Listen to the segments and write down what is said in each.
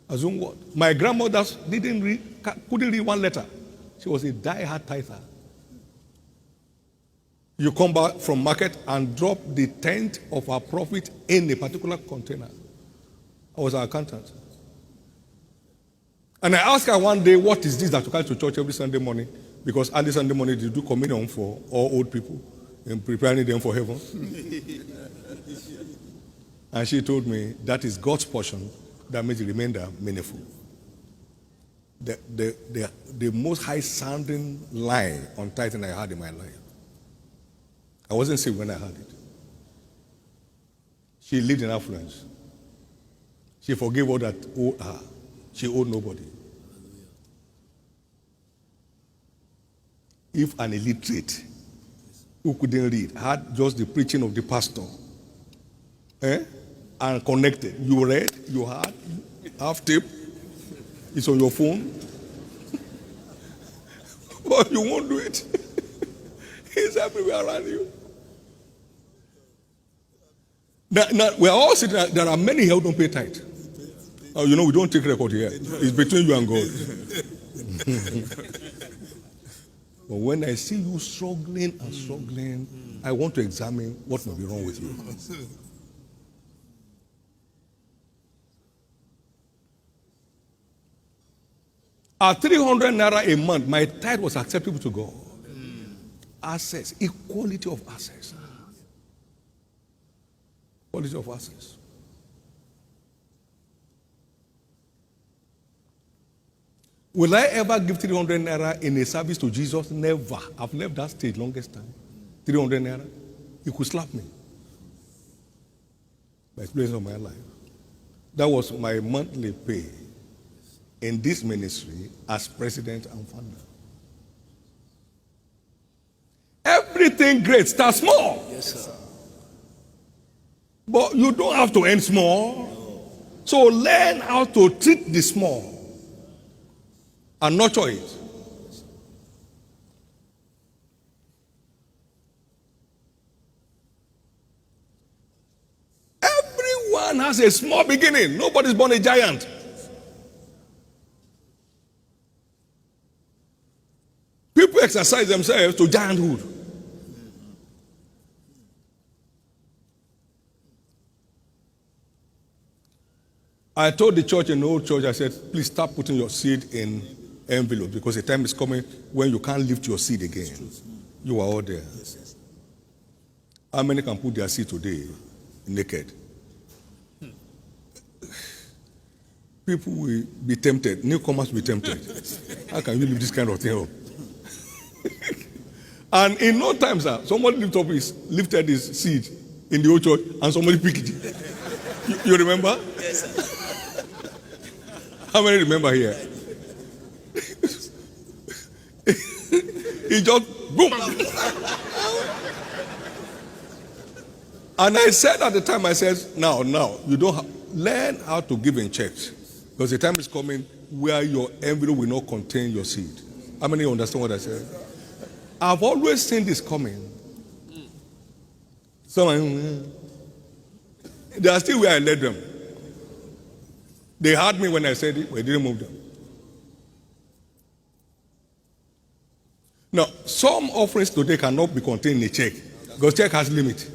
Assume what? My grandmother couldn't read one letter. She was a die-hard tither. You come back from market and drop the tenth of our profit in a particular container. I was an accountant. And I asked her one day, what is this that you carry to church every Sunday morning? Because early Sunday morning they do communion for all old people and preparing them for heaven. And she told me that is God's portion that makes the remainder meaningful. The most high-sounding lie on tithing I had in my life. I wasn't sick when I heard it. She lived in affluence. She forgave all that owed her. She owed nobody. If an illiterate who couldn't read had just the preaching of the pastor, and connected, you read, you had, half tape, it's on your phone, but you won't do it. It's everywhere around you. Now, we are all sitting there are many here who don't pay tithe. Oh, we don't take record here. It's between you and God. But when I see you struggling and struggling, I want to examine what may be wrong with you. At 300 naira a month, my tithe was acceptable to God. Access, equality of access. Quality of access. Will I ever give 300 naira in a service to Jesus? Never. I've left that stage longest time. 300 naira. He could slap me. My experience of my life. That was my monthly pay in this ministry as president and founder. Everything great starts small. Yes, sir. But you don't have to end small. So learn how to treat the small and nurture it. Everyone has a small beginning. Nobody's born a giant. People exercise themselves to gianthood. I told the church in the old church, I said, please stop putting your seed in envelopes because the time is coming when you can't lift your seed again. You are all there. How many can put their seed today naked? People will be tempted. Newcomers will be tempted. How can you leave this kind of thing up? And in no time, sir, somebody lifted his seed in the old church and somebody picked it. You remember? Yes, sir. How many remember here? He just boom. And I said at the time, I said, now, you don't learn how to give in checks. Because the time is coming where your envelope will not contain your seed. How many understand what I said? I've always seen this coming. Someone, they are still where I led them. They heard me when I said it, but I didn't move them. Now, some offerings today cannot be contained in a check because check has limit.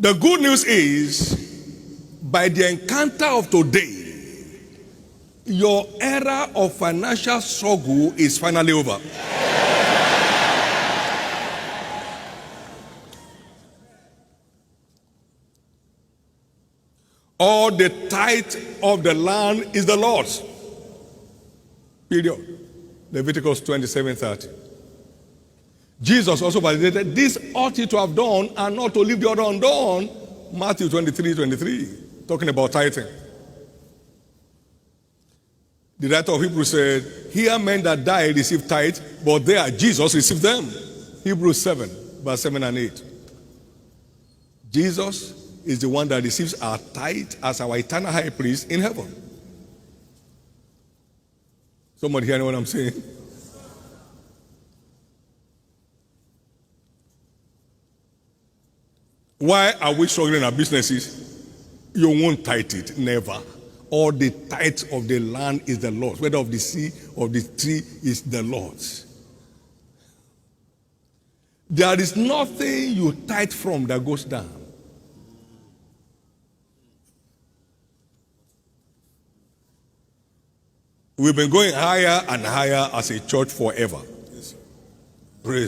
The good news is, by the encounter of today, your era of financial struggle is finally over. All the tithe of the land is the Lord's. Period. Leviticus 27:30. Jesus also validated this ought you to have done and not to leave the other undone. Matthew 23:23, talking about tithing. The writer of Hebrews said, here men that die receive tithe, but there Jesus received them. Hebrews 7:7 and 8. Jesus is the one that receives our tithe as our eternal high priest in heaven. Somebody hearing what I'm saying? Why are we struggling in our businesses? You won't tithe it, never. All the tithe of the land is the Lord's, whether of the sea or the tree is the Lord's. There is nothing you tithe from that goes down. We've been going higher and higher as a church forever. Praise